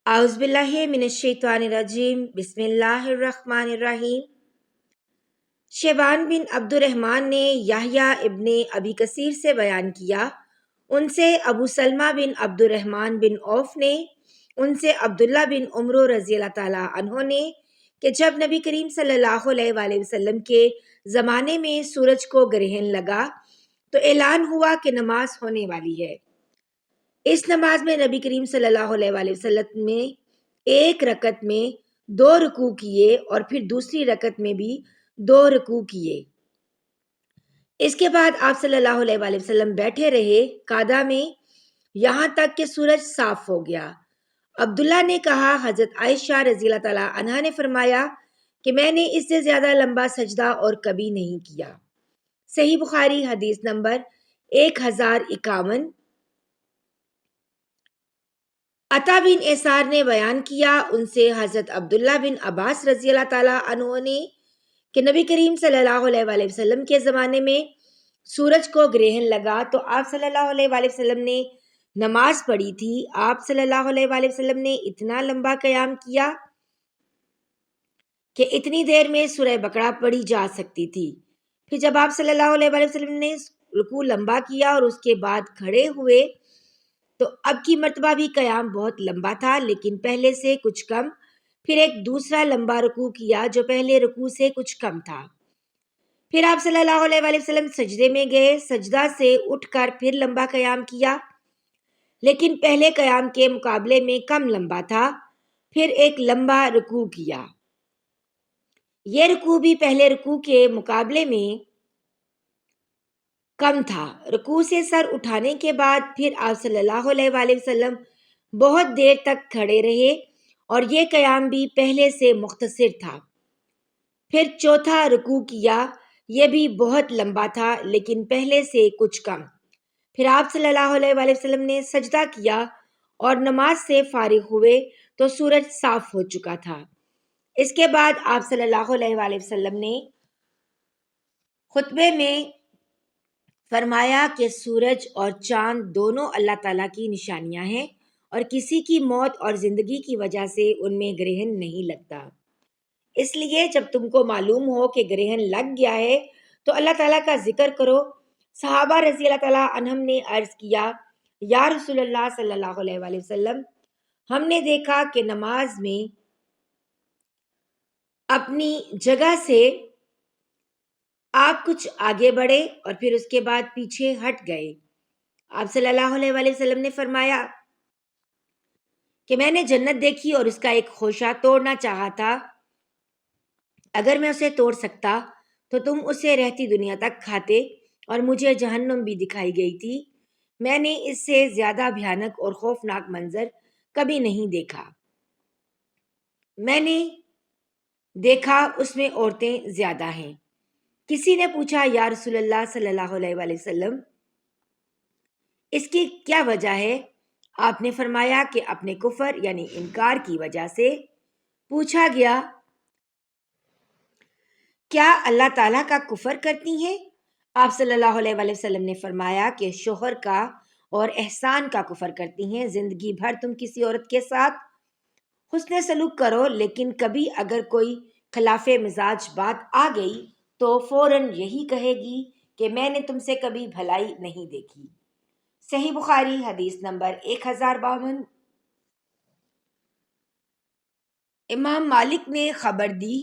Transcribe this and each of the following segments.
اعوذ باللہ من الشیطان الرجیم بسم اللہ الرحمن الرحیم۔ شیبان بن عبد الرحمن نے یحییٰ ابن ابی کثیر سے بیان کیا، ان سے ابو سلمہ بن عبد الرحمن بن عوف نے، ان سے عبداللہ بن عمر رضی اللہ تعالیٰ عنہ نے کہ جب نبی کریم صلی اللہ علیہ وآلہ وسلم کے زمانے میں سورج کو گرہن لگا تو اعلان ہوا کہ نماز ہونے والی ہے۔ اس نماز میں نبی کریم صلی اللہ علیہ وآلہ وسلم میں ایک رکعت میں 2 رکوع کیے اور پھر دوسری رکعت میں بھی 2 رکوع کیے۔ اس کے بعد آپ صلی اللہ علیہ وآلہ وسلم بیٹھے رہے قعدہ میں یہاں تک کہ سورج صاف ہو گیا۔ عبداللہ نے کہا، حضرت عائشہ رضی اللہ تعالیٰ عنہا نے فرمایا کہ میں نے اس سے زیادہ لمبا سجدہ اور کبھی نہیں کیا۔ صحیح بخاری حدیث نمبر 1051۔ عطا بن یسار نے بیان کیا، ان سے حضرت عبداللہ بن عباس رضی اللہ تعالیٰ عنہ نے کہ نبی کریم صلی اللہ علیہ وآلہ وسلم کے زمانے میں سورج کو گرہن لگا تو آپ صلی اللہ علیہ وآلہ وسلم نے نماز پڑھی تھی۔ آپ صلی اللہ علیہ وآلہ وسلم نے اتنا لمبا قیام کیا کہ اتنی دیر میں سورہ بقرہ پڑھی جا سکتی تھی۔ پھر جب آپ صلی اللہ علیہ وآلہ وسلم نے رکوع لمبا کیا اور اس کے بعد کھڑے ہوئے تو اب کی مرتبہ بھی قیام بہت لمبا تھا لیکن پہلے سے کچھ کم۔ پھر ایک دوسرا لمبا رکوع کیا جو پہلے رکوع سے کچھ کم تھا۔ پھر آپ صلی اللہ علیہ وآلہ وسلم سجدے میں گئے، سجدہ سے اٹھ کر پھر لمبا قیام کیا لیکن پہلے قیام کے مقابلے میں کم لمبا تھا۔ پھر ایک لمبا رکوع کیا، یہ رکوع بھی پہلے رکوع کے مقابلے میں کم تھا۔ رکوع سے سر اٹھانے کے بعد پھر آپ صلی اللہ علیہ وآلہ وسلم بہت دیر تک کھڑے رہے اور یہ قیام بھی پہلے سے مختصر تھا۔ پھر چوتھا رکوع کیا، یہ بھی بہت لمبا تھا لیکن پہلے سے کچھ کم۔ پھر آپ صلی اللہ علیہ وآلہ وسلم نے سجدہ کیا اور نماز سے فارغ ہوئے تو سورج صاف ہو چکا تھا۔ اس کے بعد آپ صلی اللہ علیہ وآلہ وسلم نے خطبے میں فرمایا کہ سورج اور چاند دونوں اللہ تعالیٰ کی نشانیاں ہیں اور کسی کی موت اور زندگی کی وجہ سے ان میں گرہن نہیں لگتا۔ اس لیے جب تم کو معلوم ہو کہ گرہن لگ گیا ہے تو اللہ تعالیٰ کا ذکر کرو۔ صحابہ رضی اللہ تعالیٰ عنہم نے عرض کیا، یا رسول اللہ صلی اللہ علیہ وآلہ وسلم، ہم نے دیکھا کہ نماز میں اپنی جگہ سے آپ کچھ آگے بڑھے اور پھر اس کے بعد پیچھے ہٹ گئے۔ آپ صلی اللہ علیہ وآلہ وسلم نے فرمایا کہ میں نے جنت دیکھی اور اس کا ایک خوشہ توڑنا چاہا تھا، اگر میں اسے توڑ سکتا تو تم اسے رہتی دنیا تک کھاتے، اور مجھے جہنم بھی دکھائی گئی تھی، میں نے اس سے زیادہ بھیانک اور خوفناک منظر کبھی نہیں دیکھا۔ میں نے دیکھا اس میں عورتیں زیادہ ہیں۔ کسی نے پوچھا، یا رسول اللہ صلی اللہ علیہ وآلہ وسلم، اس کی کیا وجہ ہے؟ آپ نے فرمایا کہ اپنے کفر یعنی انکار کی وجہ سے۔ پوچھا گیا، کیا اللہ تعالیٰ کا کفر کرتی ہیں؟ آپ صلی اللہ علیہ وآلہ وسلم نے فرمایا کہ شوہر کا اور احسان کا کفر کرتی ہیں۔ زندگی بھر تم کسی عورت کے ساتھ حسن سلوک کرو لیکن کبھی اگر کوئی خلاف مزاج بات آ گئی تو فوراً یہی کہے گی کہ میں نے تم سے کبھی بھلائی نہیں دیکھی۔ صحیح بخاری حدیث نمبر 1052۔ امام مالک نے خبر دی،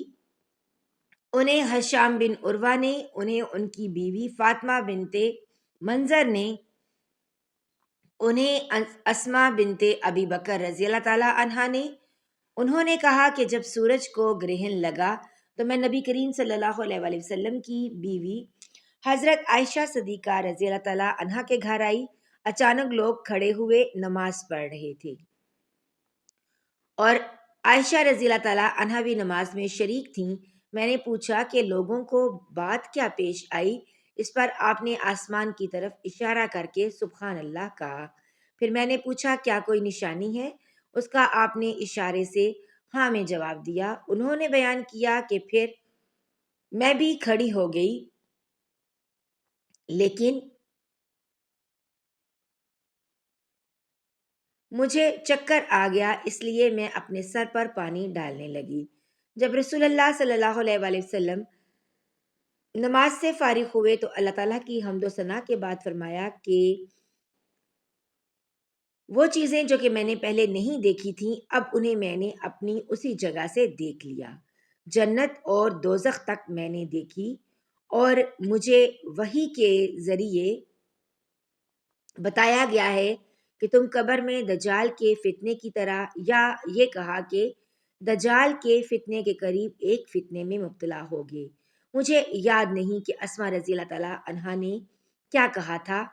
انہیں ہشام بن عروہ نے، انہیں ان کی بیوی فاطمہ بنت منظر نے، انہیں اسماء بنت ابی بکر رضی اللہ تعالیٰ عنہا نے، انہوں نے کہا کہ جب سورج کو گرہن لگا تو میں نبی کریم صلی اللہ علیہ وآلہ وسلم کی بیوی حضرت عائشہ صدیقہ رضی اللہ تعالیٰ عنہا کے گھر آئی۔ اچانک لوگ کھڑے ہوئے نماز پڑھ رہے تھے اور عائشہ رضی اللہ تعالیٰ عنہا بھی نماز میں شریک تھیں۔ میں نے پوچھا کہ لوگوں کو بات کیا پیش آئی؟ اس پر آپ نے آسمان کی طرف اشارہ کر کے سبحان اللہ کہا۔ پھر میں نے پوچھا، کیا کوئی نشانی ہے؟ اس کا آپ نے اشارے سے ہاں میں جواب دیا۔ انہوں نے بیان کیا کہ پھر میں بھی کھڑی ہو گئی لیکن مجھے چکر آ گیا، اس لیے میں اپنے سر پر پانی ڈالنے لگی۔ جب رسول اللہ صلی اللہ علیہ وآلہ وسلم نماز سے فارغ ہوئے تو اللہ تعالیٰ کی حمد و ثنا کے بعد فرمایا کہ وہ چیزیں جو کہ میں نے پہلے نہیں دیکھی تھیں، اب انہیں میں نے اپنی اسی جگہ سے دیکھ لیا۔ جنت اور دوزخ تک میں نے دیکھی، اور مجھے وحی کے ذریعے بتایا گیا ہے کہ تم قبر میں دجال کے فتنے کی طرح، یا یہ کہا کہ دجال کے فتنے کے قریب ایک فتنے میں مبتلا ہوگے۔ مجھے یاد نہیں کہ اسما رضی اللہ تعالیٰ عنہا نے کیا کہا تھا۔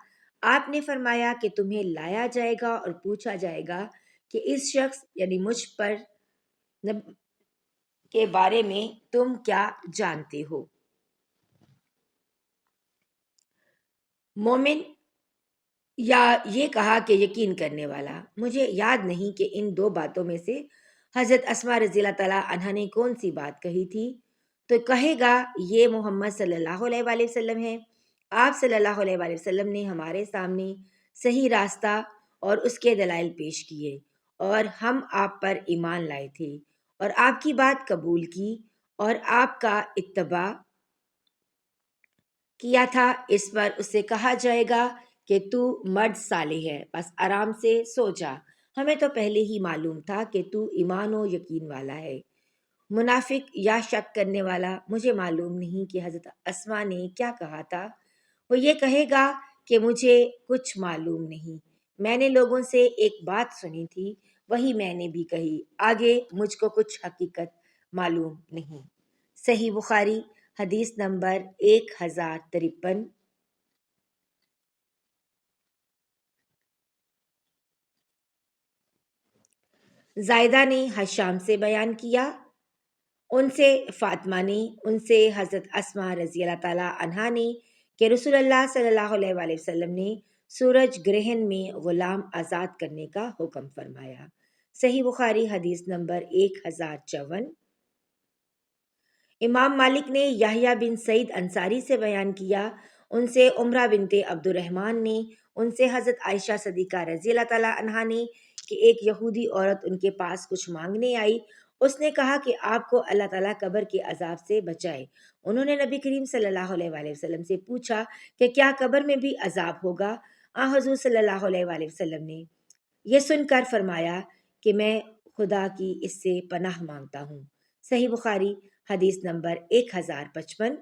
آپ نے فرمایا کہ تمہیں لایا جائے گا اور پوچھا جائے گا کہ اس شخص یعنی مجھ پر کے بارے میں تم کیا جانتے ہو۔ مومن، یا یہ کہا کہ یقین کرنے والا۔ مجھے یاد نہیں کہ ان دو باتوں میں سے حضرت اسما رضی اللہ تعالیٰ عنہا نے کون سی بات کہی تھی، تو کہے گا یہ محمد صلی اللہ علیہ وآلہ وسلم ہے۔ آپ صلی اللہ علیہ وآلہ وسلم نے ہمارے سامنے صحیح راستہ اور اس کے دلائل پیش کیے، اور ہم آپ پر ایمان لائے تھے اور آپ کی بات قبول کی اور آپ کا اتباع کیا تھا۔ اس پر اسے کہا جائے گا کہ تو مرد صالح ہے، بس آرام سے سو جا، ہمیں تو پہلے ہی معلوم تھا کہ تو ایمان و یقین والا ہے۔ منافق یا شک کرنے والا، مجھے معلوم نہیں کہ حضرت اسما نے کیا کہا تھا۔ وہ یہ کہے گا کہ مجھے کچھ معلوم نہیں، میں نے لوگوں سے ایک بات سنی تھی، وہی میں نے بھی کہی، آگے مجھ کو کچھ حقیقت معلوم نہیں۔ صحیح بخاری حدیث نمبر 1053۔ زائدہ نے حشام سے بیان کیا، ان سے فاطمہ نے، ان سے حضرت اسما رضی اللہ تعالیٰ عنہا نے کہ رسول اللہ صلی اللہ علیہ وآلہ وسلم نے سورج گرہن میں غلام آزاد کرنے کا حکم فرمایا۔ صحیح بخاری حدیث نمبر 1054۔ امام مالک نے یحییٰ بن سعید انصاری سے بیان کیا، ان سے عمرہ بنت عبد الرحمن نے، ان سے حضرت عائشہ صدیقہ رضی اللہ تعالیٰ عنہا نے کہ ایک یہودی عورت ان کے پاس کچھ مانگنے آئی۔ اس نے کہا کہ آپ کو اللہ تعالیٰ قبر کے عذاب سے بچائے۔ انہوں نے نبی کریم صلی اللہ علیہ وآلہ وسلم سے پوچھا کہ کیا قبر میں بھی عذاب ہوگا؟ حضور صلی اللہ علیہ وآلہ وسلم نے یہ سن کر فرمایا کہ میں خدا کی اس سے پناہ مانگتا ہوں۔ صحیح بخاری حدیث نمبر 1055۔